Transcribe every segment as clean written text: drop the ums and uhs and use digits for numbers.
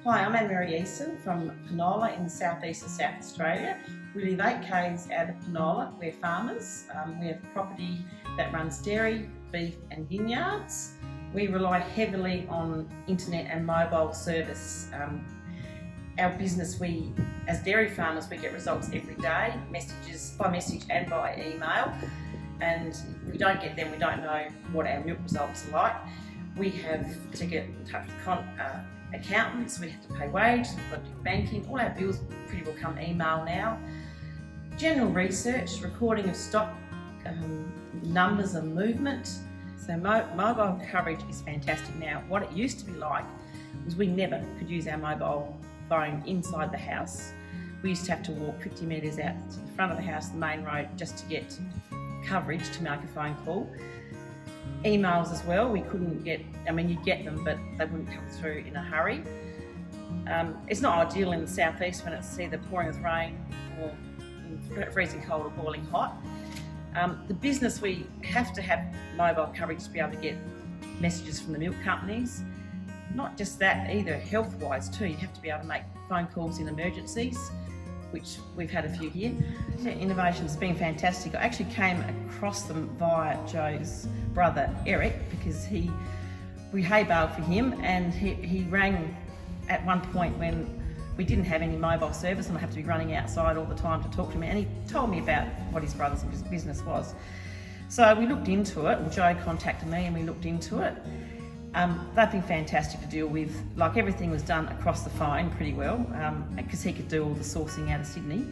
Hi, I'm Anne-Mary Easton from Penola in the southeast of South Australia. We live 8 k's out of Penola. We're farmers. We have property that runs dairy, beef and vineyards. We rely heavily on internet and mobile service. Our business, as dairy farmers, we get results every day, messages by message and by email. And if we don't get them, we don't know what our milk results are like. We have to get in touch with accountants, we have to pay wages, we've got to do banking, all our bills pretty well come email now. General research, recording of stock, numbers and movement. So mobile coverage is fantastic now. What it used to be like was we never could use our mobile phone inside the house. We used to have to walk 50 metres out to the front of the house, the main road, just to get coverage to make a phone call. Emails as well, we couldn't get, you'd get them, but they wouldn't come through in a hurry. It's not ideal in the southeast when it's either pouring with rain or freezing cold or boiling hot. The business, we have to have mobile coverage to be able to get messages from the milk companies. Not just that either, health-wise too, you have to be able to make phone calls in emergencies, which we've had a few here. Innovation's been fantastic. I actually came across them via Joe's brother Eric, because we hay baled for him, and he rang at one point when we didn't have any mobile service and I have to be running outside all the time to talk to him, and he told me about what his brother's business was. So we looked into it, and Joe contacted me and we looked into it. They've been fantastic to deal with. Like, everything was done across the phone pretty well, because he could do all the sourcing out of Sydney.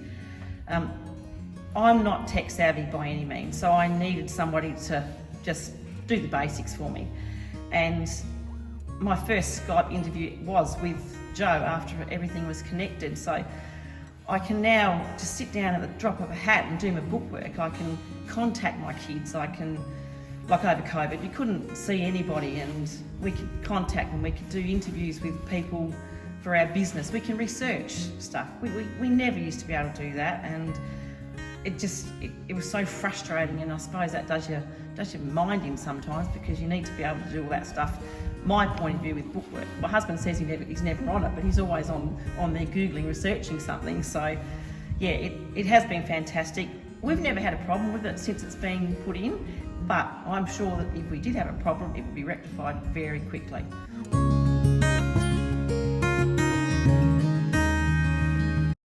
I'm not tech savvy by any means, so I needed somebody to just do the basics for me. And my first Skype interview was with Joe after everything was connected. So I can now just sit down at the drop of a hat and do my bookwork. I can contact my kids. I can, like over COVID, we couldn't see anybody, and we could contact them. We could do interviews with people for our business. We can research stuff. We never used to be able to do that, and it was so frustrating, and I suppose that does your mind in sometimes, because you need to be able to do all that stuff. My point of view with bookwork, my husband says he's never on it, but he's always on there Googling, researching something. So yeah, it has been fantastic. We've never had a problem with it since it's been put in, but I'm sure that if we did have a problem, it would be rectified very quickly.